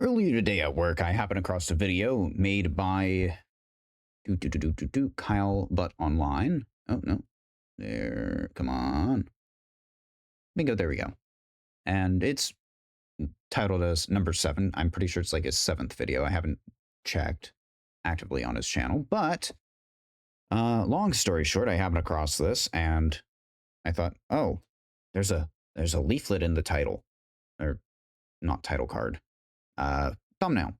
Earlier today at work, I happened across a video made by Kyle But Online. Oh no, there, come on. Bingo, there we go. And it's titled as number 7. I'm pretty sure it's like his 7th video. I haven't checked actively on his channel, but long story short, I happened across this and I thought, oh, there's a leaflet in the title, or not title card, thumbnail.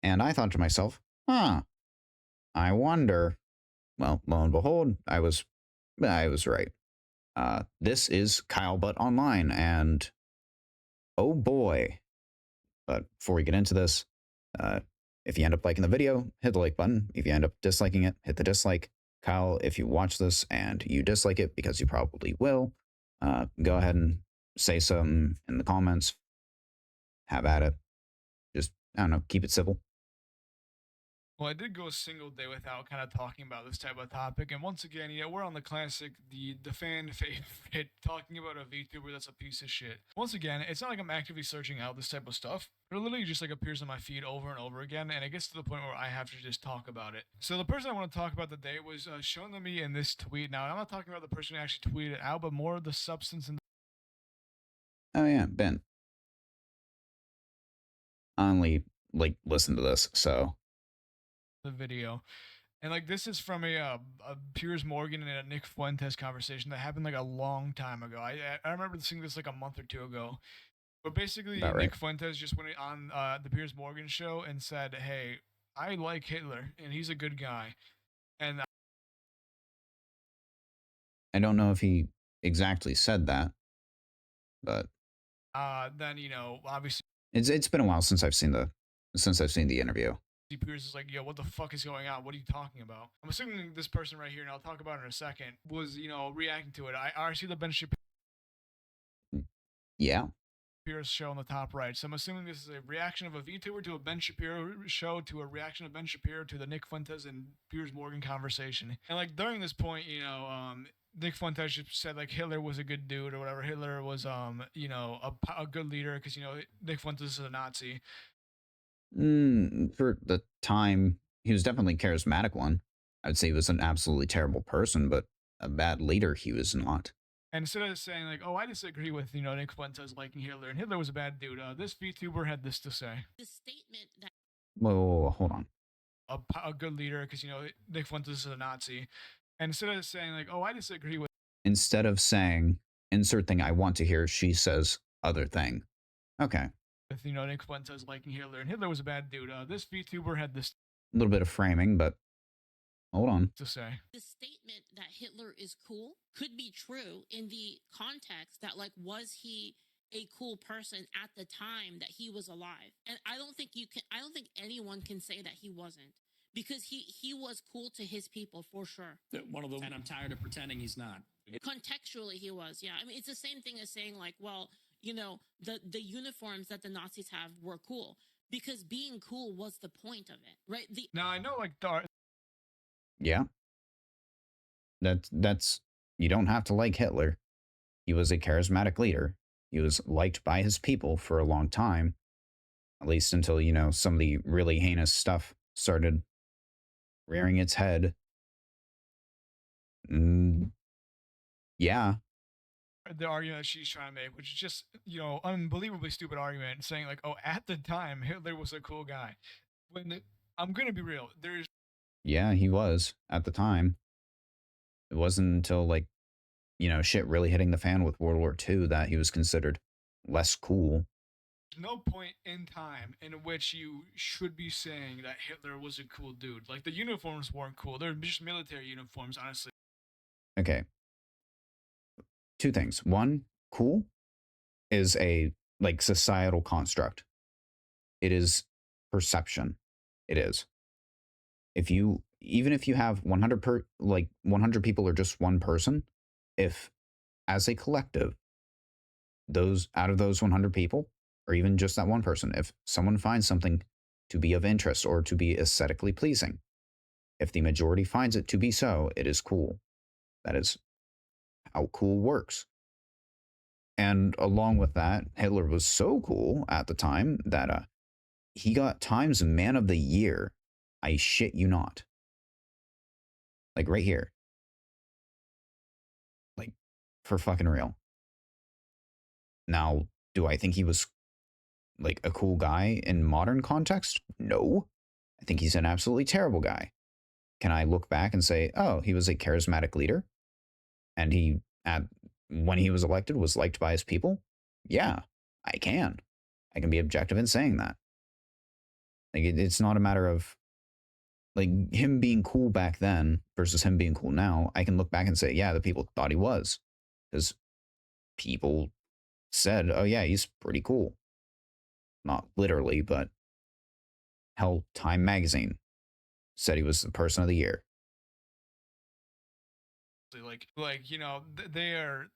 And I thought to myself, huh, I wonder. Well, lo and behold, I was right. This is Kyle But Online, and oh boy. But before we get into this, if you end up liking the video, hit the like button. If you end up disliking it, hit the dislike. Kyle, if you watch this and you dislike it, because you probably will, go ahead and say something in the comments. Have at it. Just, I don't know, keep it civil. Well, I did go a single day without kind of talking about this type of topic, and once again, we're on the classic, the fan favorite, talking about a VTuber that's a piece of shit. Once again, it's not like I'm actively searching out this type of stuff. It literally just like appears on my feed over and over again, and it gets to the point where I have to just talk about it. So the person I want to talk about today was shown to me in this tweet. Now, I'm not talking about the person who actually tweeted it out, but more of the substance and Oh yeah, Ben. I only listen to this, so the video. And like this is from a Piers Morgan and a Nick Fuentes conversation that happened like a long time ago. I remember seeing this like a month or two ago. But basically, about right. Nick Fuentes just went on the Piers Morgan show and said, "Hey, I like Hitler and he's a good guy." And I don't know if he exactly said that, but then obviously it's been a while since I've seen the interview. Piers is like, "Yo, what the fuck is going on? What are you talking about?" I'm assuming this person right here, and I'll talk about it in a second, was reacting to it. I see the Ben Shapiro Yeah. show on the top right. So I'm assuming this is a reaction of a VTuber to a Ben Shapiro show to a reaction of Ben Shapiro to the Nick Fuentes and Piers Morgan conversation. And like during this point, Nick Fuentes just said like Hitler was a good dude or whatever. Hitler was a good leader because Nick Fuentes is a Nazi. For the time, he was definitely a charismatic one. I would say he was an absolutely terrible person, but a bad leader he was not. And instead of saying like, "Oh, I disagree with Nick Fuentes liking Hitler and Hitler was a bad dude," this VTuber had this to say: the statement that Whoa, hold on. A good leader because Nick Fuentes is a Nazi. And instead of saying like, "Oh, I disagree with," Instead of saying insert thing I want to hear, she says other thing. Okay. with Nick Fuentes liking Hitler and Hitler was a bad dude. This VTuber had this A little bit of framing, but hold on. to say: the statement that Hitler is cool could be true in the context that like was he a cool person at the time that he was alive? And I don't think anyone can say that he wasn't, because he was cool to his people for sure. One of the, and I'm tired of pretending he's not. Contextually he was, yeah. I mean, it's the same thing as saying like, well, the uniforms that the Nazis have were cool because being cool was the point of it, right? Now I know like Yeah. That's you don't have to like Hitler. He was a charismatic leader. He was liked by his people for a long time, at least until, some of the really heinous stuff started rearing its head. Yeah. the argument that she's trying to make, which is just unbelievably stupid argument, saying like, "Oh, at the time Hitler was a cool guy." I'm gonna be real, there's Yeah, he was at the time. It wasn't until shit really hitting the fan with World War II that he was considered less cool. no point in time in which you should be saying that Hitler was a cool dude. Like the uniforms weren't cool; they're just military uniforms, honestly. Okay. Two things. One, cool is a societal construct. It is perception. It is. Even if you have 100 people or just one person, if as a collective, out of those 100 people, or even just that one person, if someone finds something to be of interest or to be aesthetically pleasing, if the majority finds it to be so, it is cool. That is how cool works. And along with that, Hitler was so cool at the time that he got Times Man of the Year. I shit you not. Like right here. Like for fucking real. Now, do I think he was like a cool guy in modern context? No. I think he's an absolutely terrible guy. Can I look back and say, oh, he was a charismatic leader and he, when he was elected, was liked by his people? Yeah, I can. I can be objective in saying that. Like, it's not a matter of like him being cool back then versus him being cool now. I can look back and say, yeah, the people thought he was because people said, oh, yeah, he's pretty cool. Not literally, but hell, Time Magazine said he was the person of the year. Like you know, they are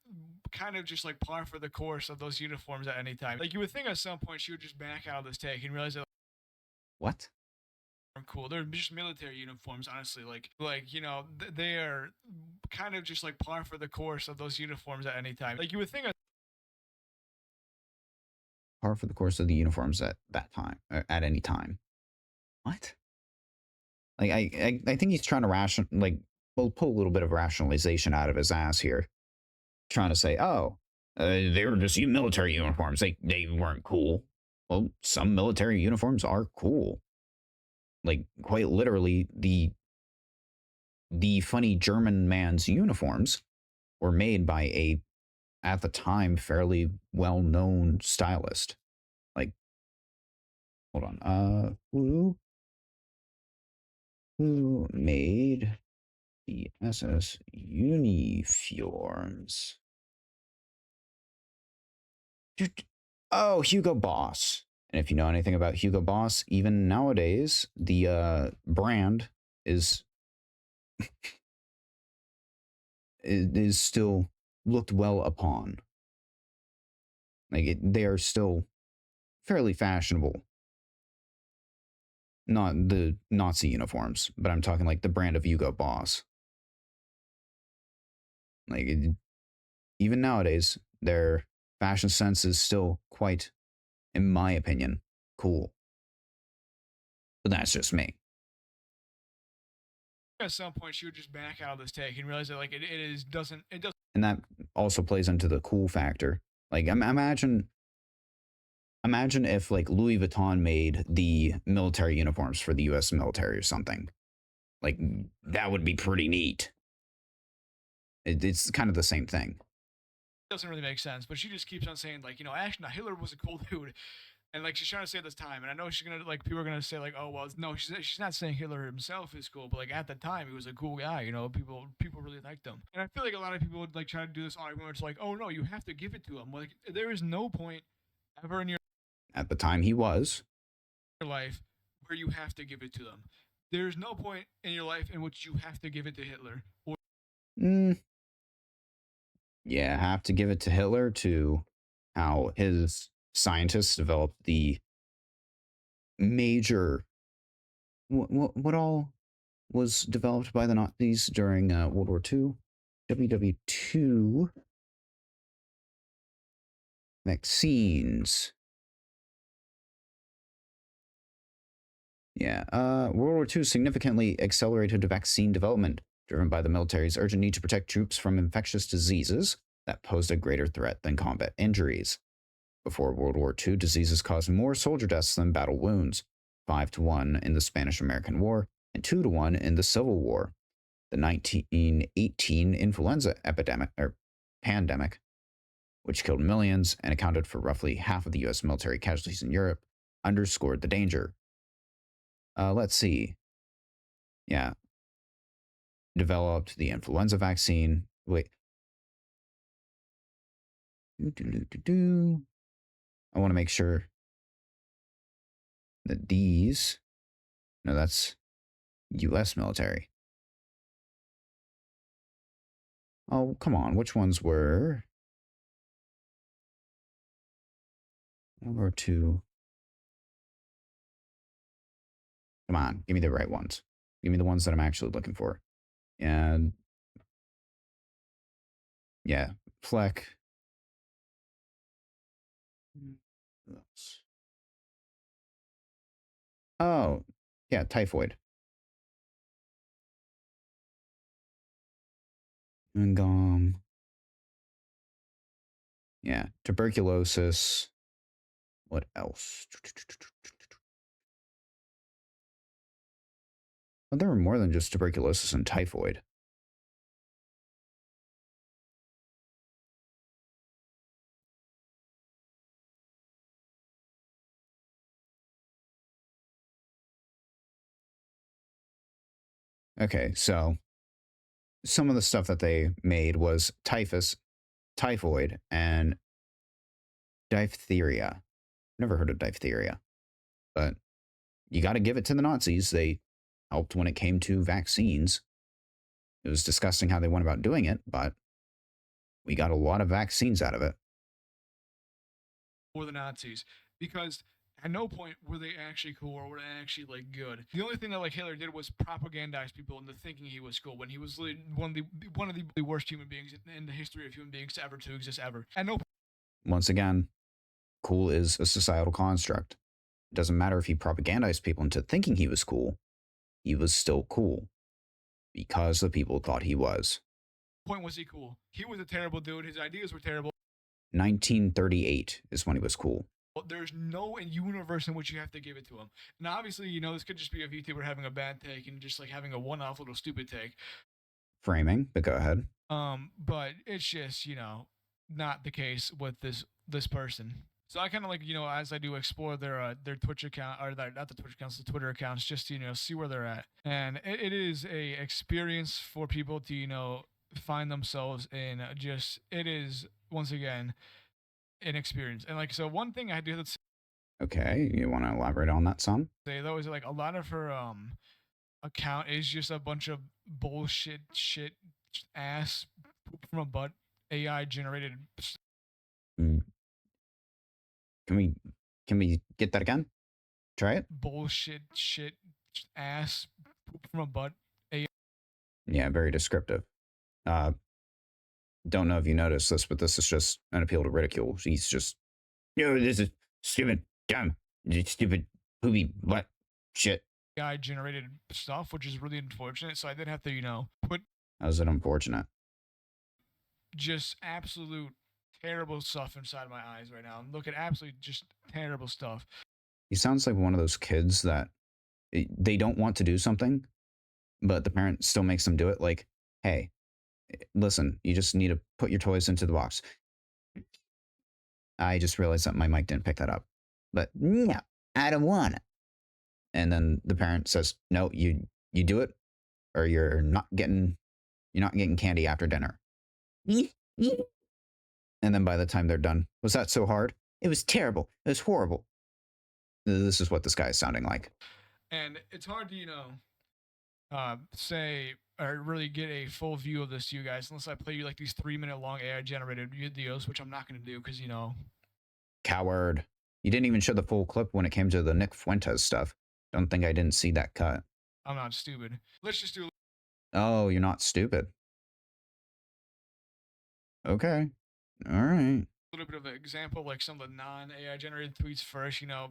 kind of just like par for the course of those uniforms at any time. Like you would think at some point she would just back out of this take and realize that What? are cool. They're just military uniforms, honestly. Like you know, they are kind of just like par for the course of those uniforms at any time. Like you would think Par for the course of the uniforms at that time, or at any time. What? Like I think he's trying to pull a little bit of rationalization out of his ass here, trying to say, oh, they were just military uniforms. They weren't cool. Well, some military uniforms are cool. Like quite literally, the funny German man's uniforms were made by a, at the time, fairly well-known stylist. Like, hold on, who made the SS uniforms? Oh, Hugo Boss. And if you know anything about Hugo Boss, even nowadays, the brand is is still looked well upon. Like they are still fairly fashionable. Not the Nazi uniforms, but I'm talking like the brand of Hugo Boss. Like even nowadays, their fashion sense is still quite, in my opinion, cool. But that's just me. at some point she would just back out of this take and realize that like it doesn't. And that also plays into the cool factor. Like imagine if like Louis Vuitton made the military uniforms for the US military or something. Like that would be pretty neat. It's kind of the same thing. Doesn't really make sense, but she just keeps on saying like, you know, actually, Hitler was a cool dude, and like she's trying to say this time, and I know she's gonna like people are gonna say like, oh well, no, she's not saying Hitler himself is cool, but like at the time he was a cool guy, you know, people really liked him, and I feel like a lot of people would like try to do this argument where it's like, oh no, you have to give it to him. Like there is no point ever in your At the time he was. life where you have to give it to them. There's no point in your life in which you have to give it to Hitler or Yeah, have to give it to Hitler to how his scientists developed the major what all was developed by the Nazis during World War II. WW2 vaccines. Yeah, World War II significantly accelerated vaccine development, driven by the military's urgent need to protect troops from infectious diseases that posed a greater threat than combat injuries. Before World War II, diseases caused more soldier deaths than battle wounds, 5-1 in the Spanish-American War and 2-1 in the Civil War. The 1918 influenza epidemic or pandemic, which killed millions and accounted for roughly half of the US military casualties in Europe, underscored the danger. Let's see. Yeah. Developed the influenza vaccine. Wait. I want to make sure that these. No, that's US military. Oh, come on. Which ones were? World War II. Come on. Give me the right ones. Give me the ones that I'm actually looking for. And yeah, Fleck. Oh, yeah, typhoid. And yeah, tuberculosis. What else? Well, there were more than just tuberculosis and typhoid. Okay, so some of the stuff that they made was typhus, typhoid, and diphtheria. Never heard of diphtheria, but you got to give it to the Nazis. They helped when it came to vaccines. It was disgusting how they went about doing it, but we got a lot of vaccines out of it. For the Nazis, because at no point were they actually cool or were they actually like good. The only thing that like Hitler did was propagandize people into thinking he was cool when he was one of the worst human beings in the history of human beings ever to exist ever. At no Once again, cool is a societal construct. It doesn't matter if he propagandized people into thinking he was still cool because the people thought he was. point was he cool. He was a terrible dude. His ideas were terrible. 1938 is when he was cool. There's no universe in which you have to give it to him. Now, obviously, you know, this could just be a VTuber having a bad take and just like having a one-off little stupid take. Framing, but go ahead. But it's just, you know, not the case with this person. So I kind of like, you know, as I do explore their Twitch account, or not the Twitch accounts, the Twitter accounts, just to, you know, see where they're at. And it is a experience for people to, you know, find themselves in. Just, it is, once again, an experience. And like, so one thing I do say, Okay, you want to elaborate on that some? though, is like a lot of her account is just a bunch of bullshit shit ass poop from a butt AI generated Mm. Can we get that again? Try it. bullshit shit ass poop from a butt AI. Yeah, very descriptive. Don't know if you noticed this, but this is just an appeal to ridicule. He's just, this is stupid, dumb, stupid, poopy, what, shit. AI generated stuff, which is really unfortunate. So I did have to, you know, put How's it unfortunate? just absolute terrible stuff inside my eyes right now. And look at absolutely just terrible stuff. He sounds like one of those kids that they don't want to do something, but the parent still makes them do it. Like, hey, listen, you just need to put your toys into the box. I just realized that my mic didn't pick that up. But no, I don't want it. And then the parent says, no, you do it, or you're not getting candy after dinner. And then by the time they're done, was that so hard? It was terrible. It was horrible. This is what this guy is sounding like. And it's hard to, you know, say or really get a full view of this to you guys unless I play you like these 3-minute long AI generated videos, which I'm not going to do because, you know. Coward. You didn't even show the full clip when it came to the Nick Fuentes stuff. Don't think I didn't see that cut. I'm not stupid. Let's just do. Oh, you're not stupid. Okay. All right. A little bit of an example, like some of the non-AI generated tweets first. You know,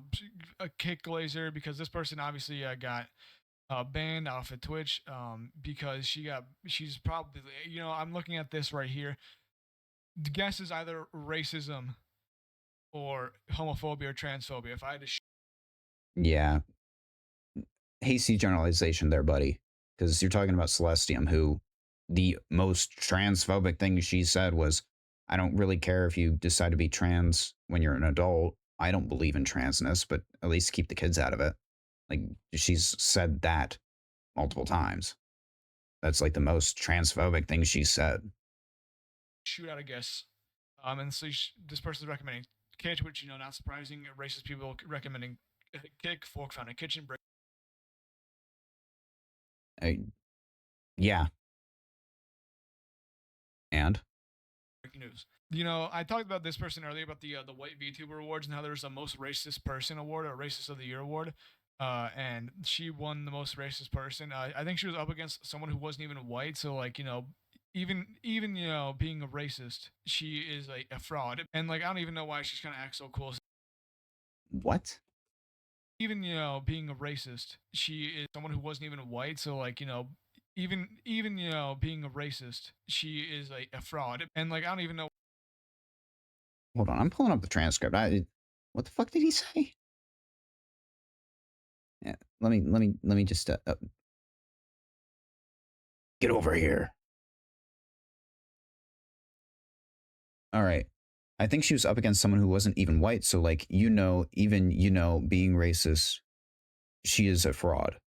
a Kick Glazer, because this person obviously got banned off of Twitch because she's probably, you know, I'm looking at this right here. The guess is either racism or homophobia or transphobia. If I had to Yeah. Hasty generalization there, buddy. Because you're talking about Celestium, who the most transphobic thing she said was, I don't really care if you decide to be trans when you're an adult. I don't believe in transness, but at least keep the kids out of it. Like, she's said that multiple times. That's like the most transphobic thing she said. shoot out a guess. And so this person's recommending Kick, which, you know, not surprising. Racist people recommending Kick, Fork found a kitchen break. Yeah. And? Breaking news. You know, I talked about this person earlier about the white VTuber awards and how there's a most racist person award or racist of the year award. And she won the most racist person. I think she was up against someone who wasn't even white. So like, you know, even you know, being a racist, she is a fraud. And like, I don't even know why she's kind of act so cool. What? even being a racist, she is someone who wasn't even white. So like even being a racist, she is a fraud. And like I don't even know. Hold on, I'm pulling up the transcript. What the fuck did he say? Yeah, let me just get over here. All right. I think she was up against someone who wasn't even white. So like, even, being racist, she is a fraud.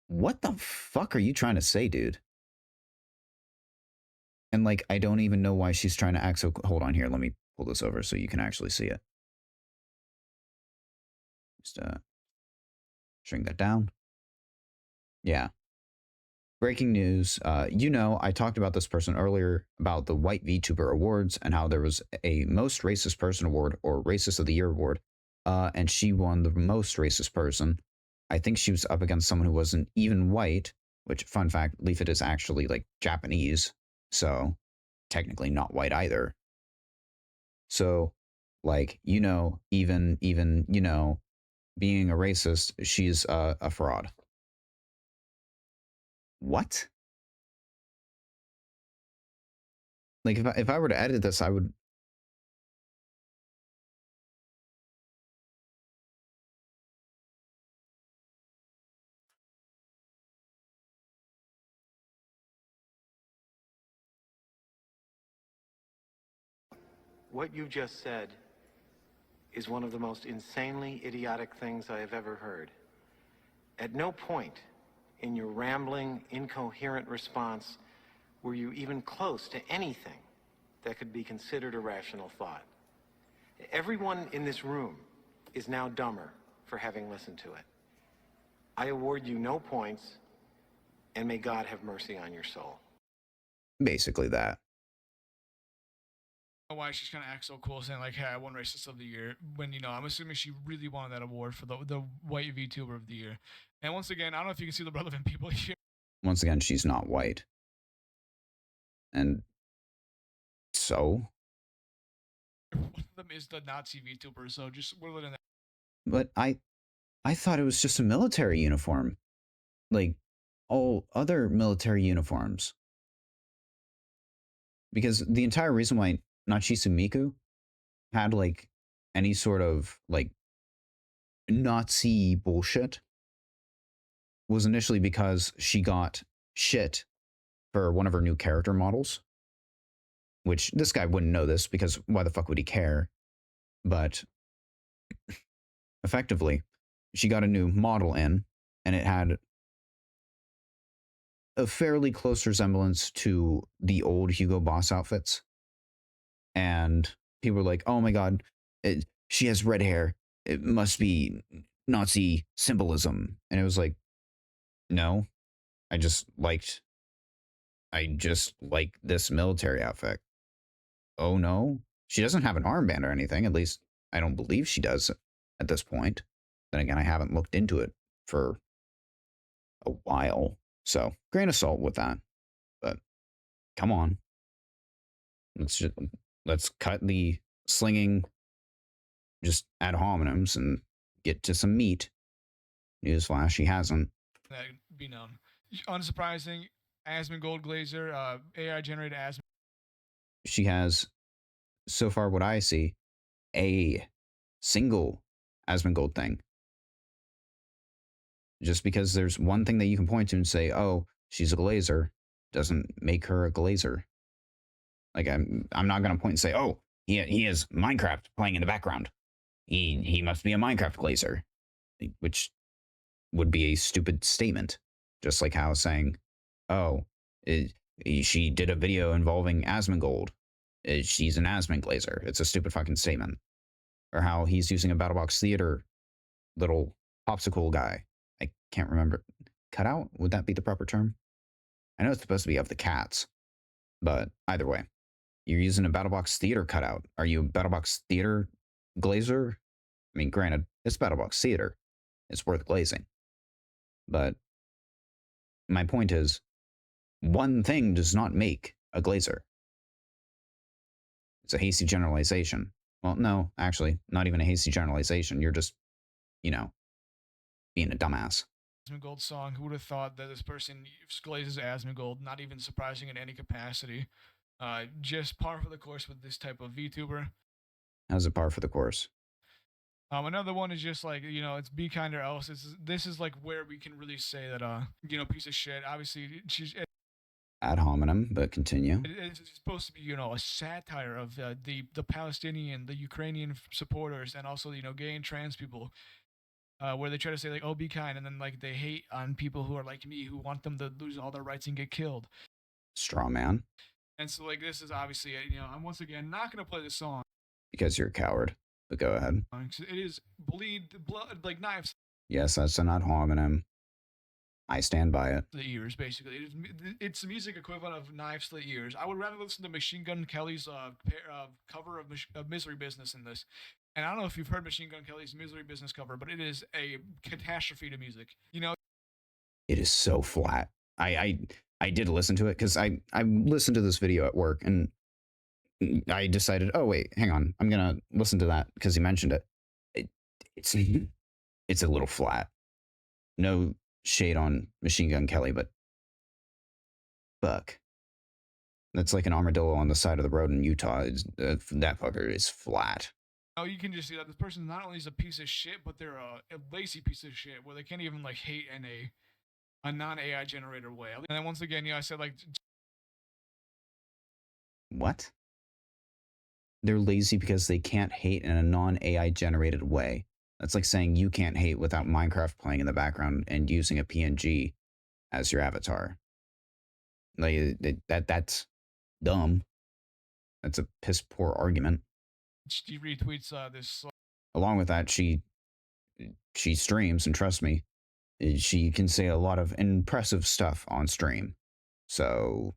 What the fuck are you trying to say, dude? And like, I don't even know why she's trying to act so. Hold on here. Let me pull this over so you can actually see it. Just shrink that down. Yeah. Breaking news. I talked about this person earlier about the White VTuber Awards and how there was a Most Racist Person Award or Racist of the Year Award. And she won the Most Racist Person. I think she was up against someone who wasn't even white, which, fun fact, Leafit is actually like Japanese. So technically not white either. So like, even, being a racist, she's a fraud. What? Like if I were to edit this, I would. What you just said is one of the most insanely idiotic things I have ever heard. At no point in your rambling, incoherent response were you even close to anything that could be considered a rational thought. Everyone in this room is now dumber for having listened to it. I award you no points, and may God have mercy on your soul. Basically that. Why she's kind of act so cool saying like, hey, I won Racist of the Year, when I'm assuming she really wanted that award for the White VTuber of the Year. And once again, I don't know if you can see the relevant people here. Once again, she's not white. And so? One of them is the Nazi VTuber, so just whirl it in there. But I thought it was just a military uniform. Like all other military uniforms. Because the entire reason why Nachisu Miku had like any sort of like Nazi bullshit was initially because she got shit for one of her new character models, which this guy wouldn't know this because why the fuck would he care? But effectively, she got a new model in and it had a fairly close resemblance to the old Hugo Boss outfits. And people were like, oh my God, she has red hair. It must be Nazi symbolism. And it was like, no, I just liked this military outfit. Oh no, she doesn't have an armband or anything. At least I don't believe she does at this point. Then again, I haven't looked into it for a while. So grain of salt with that. But come on. Let's cut the slinging just ad hominems and get to some meat. Newsflash, she hasn't. That be known. Unsurprising, Asmongold Glazer, AI generated Asmongold. She has, so far what I see, a single Asmongold thing. Just because there's one thing that you can point to and say, oh, she's a glazer, doesn't make her a glazer. Like I'm not gonna point and say, oh, he has Minecraft playing in the background. He must be a Minecraft glazer, which would be a stupid statement. Just like how saying, oh, she did a video involving Asmongold. She's an Asmon glazer. It's a stupid fucking statement. Or how he's using a BattleBox Theater little popsicle guy. I can't remember. Cutout? Would that be the proper term? I know it's supposed to be of the cats, but either way. You're using a BattleBox Theater cutout. Are you a BattleBox Theater glazer? I mean, granted, it's BattleBox Theater. It's worth glazing. But my point is, one thing does not make a glazer. It's a hasty generalization. Well, no, actually, not even a hasty generalization. You're just, you know, being a dumbass. Asmongold song. Who would have thought that this person glazes Asmongold? Not even surprising in any capacity. Just par for the course with this type of VTuber. How's it par for the course? Another one is just like, it's Be Kind or Else. This is like where we can really say that, piece of shit. Obviously, Ad hominem, but continue. it's supposed to be, a satire of the Palestinian, the Ukrainian supporters, and also, gay and trans people. Where they try to say like, "Oh, be kind," and then like they hate on people who are like me, who want them to lose all their rights and get killed. Straw man. And so like this is obviously, I'm once again not gonna play the song Because you're a coward. But go ahead. 'cause it is bleed blood like knives Yes, that's an ad hominem. I stand by it. to the ears. Basically, it's the music equivalent of knives to the ears. I would rather listen to Machine Gun Kelly's cover of Misery Business in this. And I don't know if you've heard Machine Gun Kelly's Misery Business cover, but it is a catastrophe to music. It is so flat. I did listen to it because I listened to this video at work and I decided, oh wait, hang on, I'm gonna listen to that because he mentioned it. It's it's a little flat. No shade on Machine Gun Kelly, but fuck. That's like an armadillo on the side of the road in Utah. That fucker is flat. Oh, you can just see that this person not only is a piece of shit, but they're a lazy piece of shit where they can't even like hate in a non-AI generator way. And then once again, I said like What? They're lazy because they can't hate in a non-AI generated way. That's like saying you can't hate without Minecraft playing in the background and using a PNG as your avatar. Like that's dumb. That's a piss poor argument. she retweets this. Along with that, she streams, and trust me, she can say a lot of impressive stuff on stream. So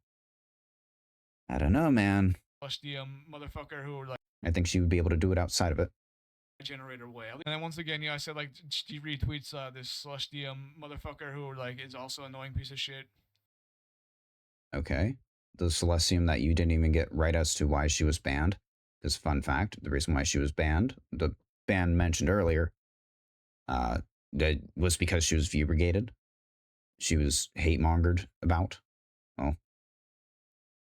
I don't know, man. The motherfucker who like I think she would be able to do it outside of it. generator way. And then once again, I said like she retweets this the motherfucker who like is also an annoying piece of shit. Okay. The Celestium that you didn't even get right as to why she was banned. Because fun fact, the reason why she was banned, the ban mentioned earlier, that was because she was view brigaded. She was hate mongered about. Well,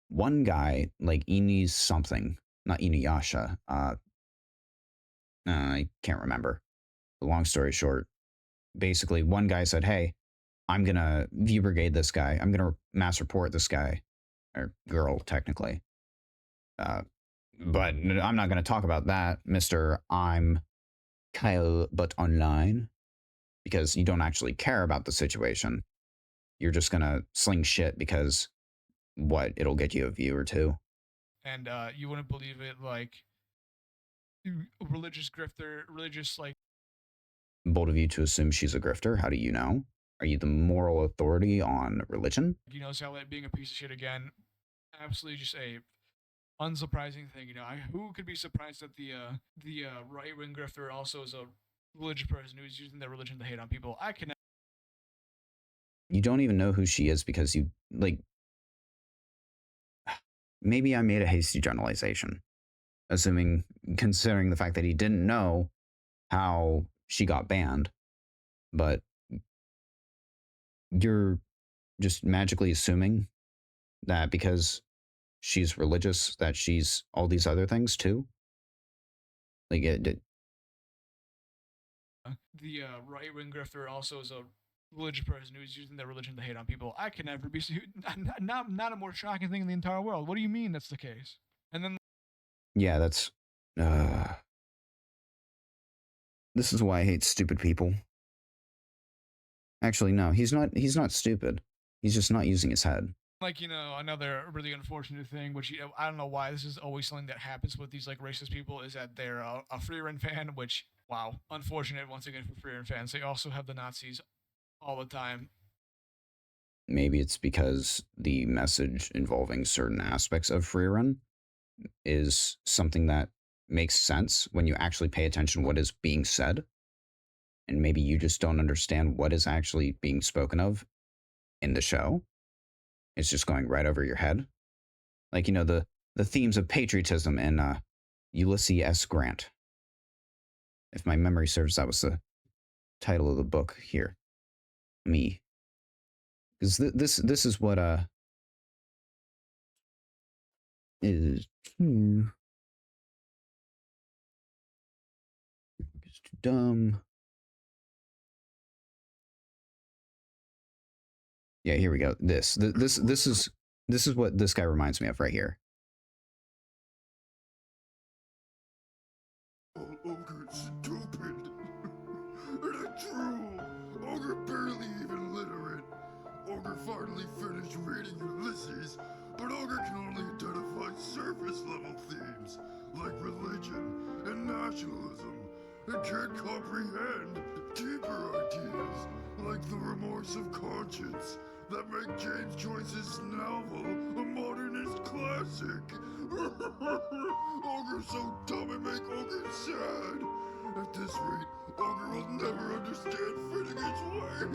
one guy like Ini something, not Inuyasha. I can't remember. Long story short, basically one guy said, "Hey, I'm gonna view brigade this guy. I'm gonna mass report this guy or girl, technically. But I'm not gonna talk about that, Mister. I'm Kyle, but online, because you don't actually care about the situation. You're just gonna sling shit because what? It'll get you a view or two. And you wouldn't believe it, like religious grifter, religious like Bold of you to assume she's a grifter. How do you know? Are you the moral authority on religion? Zalette being a piece of shit again. Absolutely just a unsurprising thing. Who could be surprised that the right wing grifter also is a religious person who's using their religion to hate on people? I can. You don't even know who she is because you like. Maybe I made a hasty generalization, considering the fact that he didn't know how she got banned, but you're just magically assuming that because she's religious that she's all these other things too. Like the right wing grifter also is a religious person who's using their religion to hate on people. I can never be not a more shocking thing in the entire world. What do you mean that's the case? And then yeah, that's this is why I hate stupid people. Actually, no, he's not stupid. He's just not using his head. Like, another really unfortunate thing, which I don't know why this is always something that happens with these like racist people, is that they're a Freerin fan, which, wow, unfortunate once again for Freerin fans. They also have the Nazis all the time. Maybe it's because the message involving certain aspects of Freerun is something that makes sense when you actually pay attention to what is being said. And maybe you just don't understand what is actually being spoken of in the show. It's just going right over your head. Like, the themes of patriotism and, Ulysses S. Grant. If my memory serves, that was the title of the book here. Me. Because this is what is it's too dumb. Yeah, here we go. This is what this guy reminds me of right here. Ogre stupid. And a true. Ogre barely even literate. Ogre finally finished reading Ulysses, but Ogre can only identify surface level themes like religion and nationalism, and can't comprehend deeper ideas like the remorse of conscience that make James Joyce's novel a modernist classic. Ogre's so dumb and make Ogre sad. At this rate, Ogre will never understand Finnegan's Wake.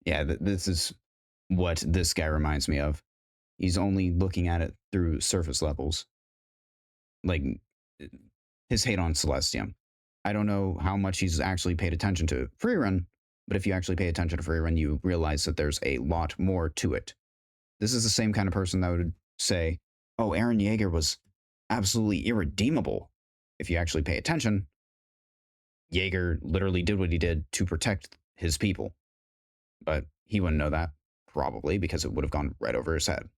Yeah, this is what this guy reminds me of. He's only looking at it through surface levels. Like his hate on Celestium. I don't know how much he's actually paid attention to Freerun, but if you actually pay attention to Freerun, you realize that there's a lot more to it. This is the same kind of person that would say, oh, Eren Yeager was absolutely irredeemable. If you actually pay attention, Yeager literally did what he did to protect his people. But he wouldn't know that, probably, because it would have gone right over his head.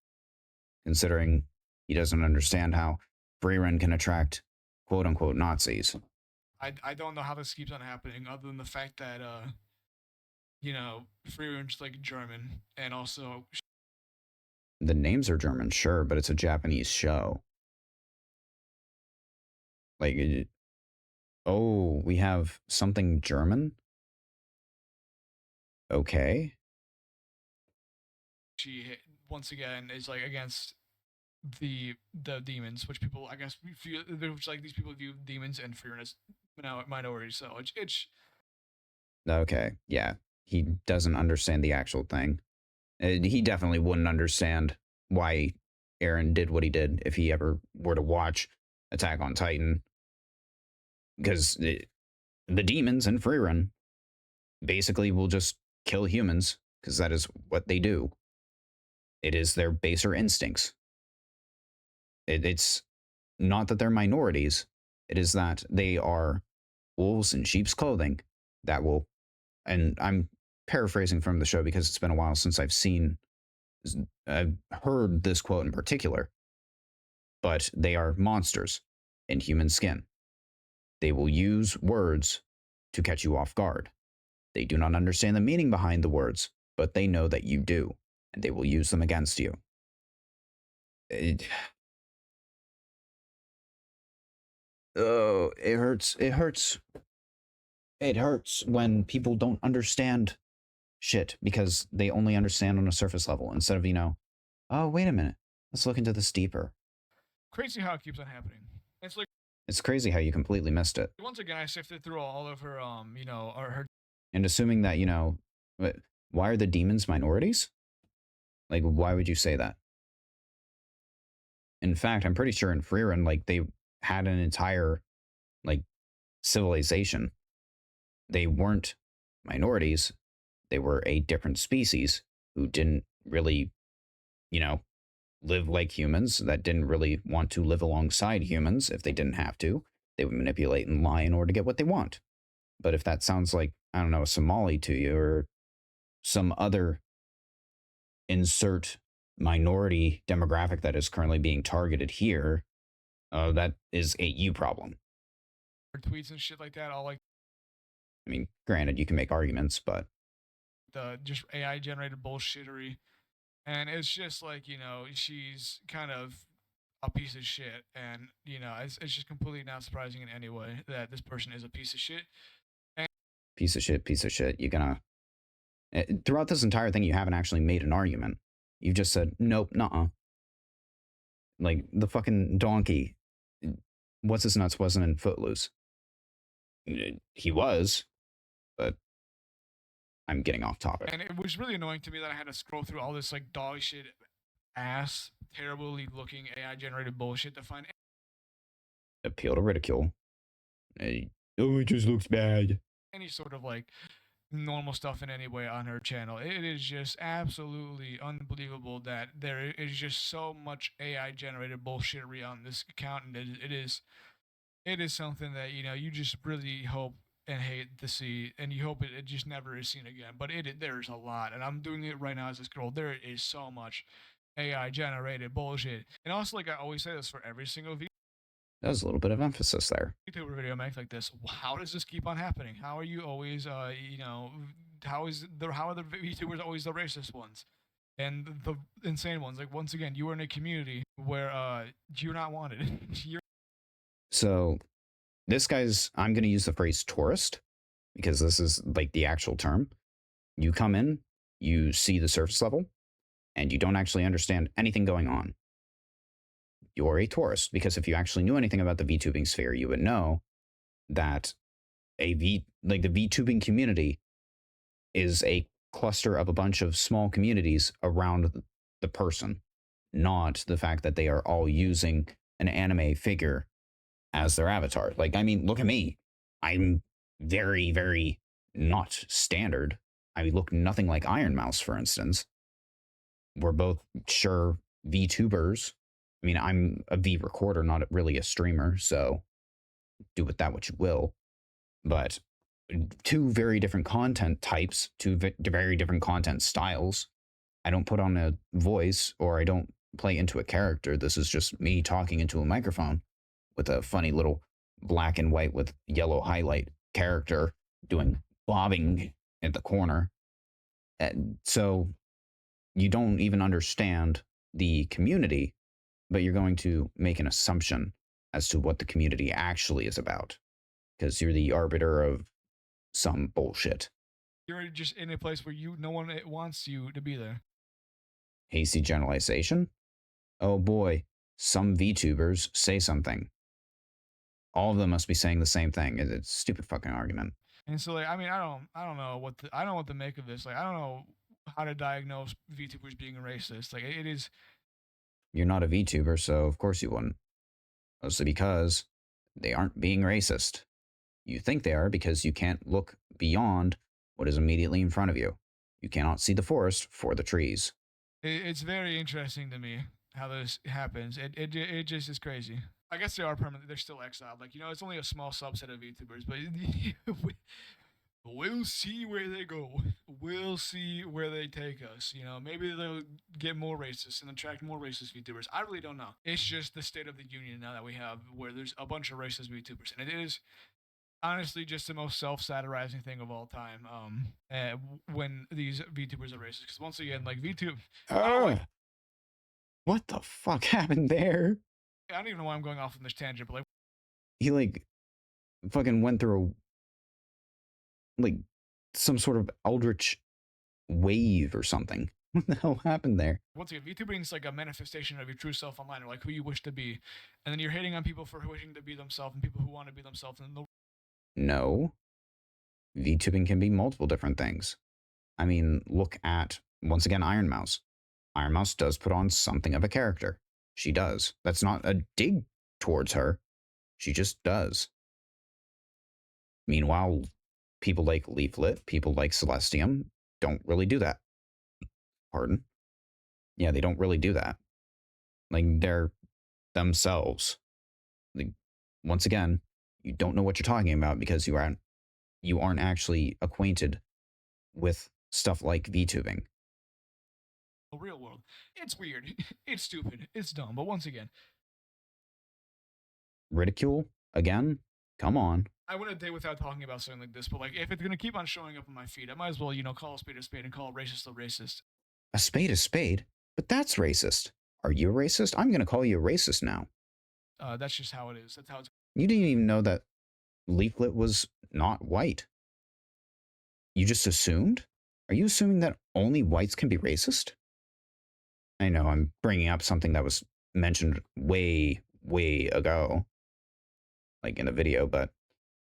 Considering he doesn't understand how Freerun can attract quote-unquote Nazis. I don't know how this keeps on happening, other than the fact that you know, Freerun's like German, and also The names are German, sure, but it's a Japanese show. Like, oh, we have something German? Okay. she once again is like against the demons, which people I guess feel, which like these people view demons and Freerun as minorities. So it's Okay, yeah. He doesn't understand the actual thing. He definitely wouldn't understand why Eren did what he did if he ever were to watch Attack on Titan. Because the demons in Freerun basically will just kill humans, because that is what they do. It is their baser instincts. It's not that they're minorities. It is that they are wolves in sheep's clothing that will, and I'm paraphrasing from the show because it's been a while since I've heard this quote in particular, but they are monsters in human skin. They will use words to catch you off guard. They do not understand the meaning behind the words, but they know that you do, and they will use them against you. It hurts. It hurts. It hurts when people don't understand shit because they only understand on a surface level instead of, oh, wait a minute. Let's look into this deeper. crazy how it keeps on happening. It's like It's crazy how you completely missed it. once again I sifted through all of her her And assuming that, why are the demons minorities? Like, why would you say that? In fact, I'm pretty sure in Freerun, like, they had an entire, like, civilization. They weren't minorities. They were a different species who didn't really, live like humans, that didn't really want to live alongside humans if they didn't have to. They would manipulate and lie in order to get what they want. But if that sounds like, I don't know, a Somali to you or some other insert minority demographic that is currently being targeted here, that is a you problem. tweets and shit like that, all like I mean, granted, you can make arguments, but the just AI generated bullshittery. And it's just like, she's kind of a piece of shit. And, it's just completely not surprising in any way that this person is a piece of shit. piece of shit, you're gonna... Throughout this entire thing, you haven't actually made an argument. You've just said, nope, nuh-uh. Like, the fucking donkey, what's his nuts wasn't in Footloose. He was, but I'm getting off topic. And it was really annoying to me that I had to scroll through all this like dog shit ass terribly looking AI generated bullshit to find Appeal to ridicule. Oh, it just looks bad. any sort of like normal stuff in any way on her channel. It is just absolutely unbelievable that there is just so much AI generated bullshittery on this account, and it is something that you just really hope and hate to see, and you hope it just never is seen again. But there's a lot, and I'm doing it right now as I scroll. There is so much AI generated bullshit, and also like I always say this for every single That was a little bit of emphasis there. VTuber video makes like this. How does this keep on happening? How are you always, how are the VTubers always the racist ones? And the insane ones. Like once again, you are in a community where you're not wanted. You're So this guy's, I'm going to use the phrase tourist because this is like the actual term. You come in, you see the surface level, and you don't actually understand anything going on. You're a tourist, because if you actually knew anything about the VTubing sphere, you would know that the VTubing community is a cluster of a bunch of small communities around the person, not the fact that they are all using an anime figure as their avatar. Like, I mean, look at me. I'm very, very not standard. I look nothing like Iron Mouse, for instance. We're both sure VTubers. I mean, I'm a V recorder, not really a streamer, so do with that what you will. But two very different content types, very different content styles. I don't put on a voice or I don't play into a character. This is just me talking into a microphone with a funny little black and white with yellow highlight character doing bobbing at the corner. And so you don't even understand the community, but you're going to make an assumption as to what the community actually is about because you're the arbiter of some bullshit. you're just in a place where no one wants you to be there. Hasty generalization? Oh boy, some VTubers say something. All of them must be saying the same thing. It's a stupid fucking argument. And so like I mean I don't know what to make of this. Like I don't know how to diagnose VTubers being racist. Like it is. You're not a VTuber, so of course you wouldn't. Mostly because they aren't being racist. You think they are because you can't look beyond what is immediately in front of you. You cannot see the forest for the trees. It's very interesting to me how this happens. It just is crazy. I guess they are permanent. They're still exiled. Like it's only a small subset of VTubers, but we'll see where they go. We'll see where they take us. Maybe they'll get more racist and attract more racist VTubers. I really don't know. It's just the state of the union now that we have, where there's a bunch of racist VTubers, and it is honestly just the most self-satirizing thing of all time. When these VTubers are racist, because once again, like VTube. What the fuck happened there? I don't even know why I'm going off on this tangent, but like He fucking went through some sort of eldritch wave or something. What the hell happened there? once again, VTubing is like a manifestation of your true self online, or like who you wish to be, and then you're hating on people for wishing to be themselves and people who want to be themselves. And No. VTubing can be multiple different things. I mean, look at, once again, Iron Mouse. Iron Mouse does put on something of a character. She does. That's not a dig towards her. She just does. Meanwhile, people like Leaflet, people like Celestium don't really do that. Pardon? Yeah, they don't really do that. Like, they're themselves. Like, once again, you don't know what you're talking about because you aren't actually acquainted with stuff like VTubing. the real world, it's weird, it's stupid, it's dumb. But once again, Ridicule? Again? Come on. I went a day without talking about something like this. But like, if it's gonna keep on showing up on my feed, I might as well call a spade and call a racist a racist. A spade is spade, but that's racist. Are you a racist? I'm going to call you a racist now. That's just how it is. That's how it's. You didn't even know that Leaflet was not white. You just assumed? Are you assuming that only whites can be racist? I know I'm bringing up something that was mentioned way, way ago, like in a video, but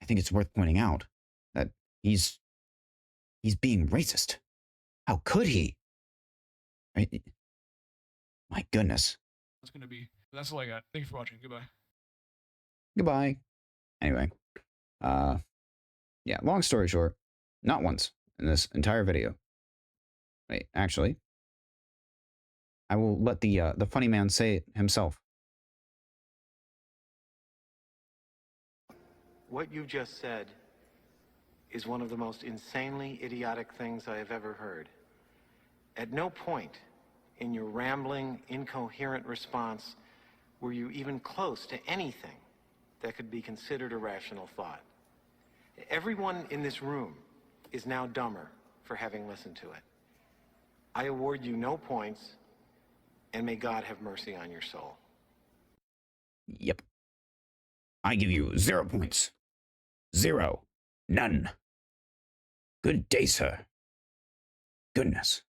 I think it's worth pointing out that he's being racist. How could he? My goodness. it's gonna be. But that's all I got. Thank you for watching. Goodbye. Goodbye. Anyway, yeah, long story short, not once in this entire video. Wait, actually, I will let the funny man say it himself. What you just said is one of the most insanely idiotic things I have ever heard. At no point in your rambling, incoherent response were you even close to anything that could be considered a rational thought. Everyone in this room is now dumber for having listened to it. I award you no points, and may God have mercy on your soul. Yep. I give you 0 points. 0. None. Good day, sir. Goodness.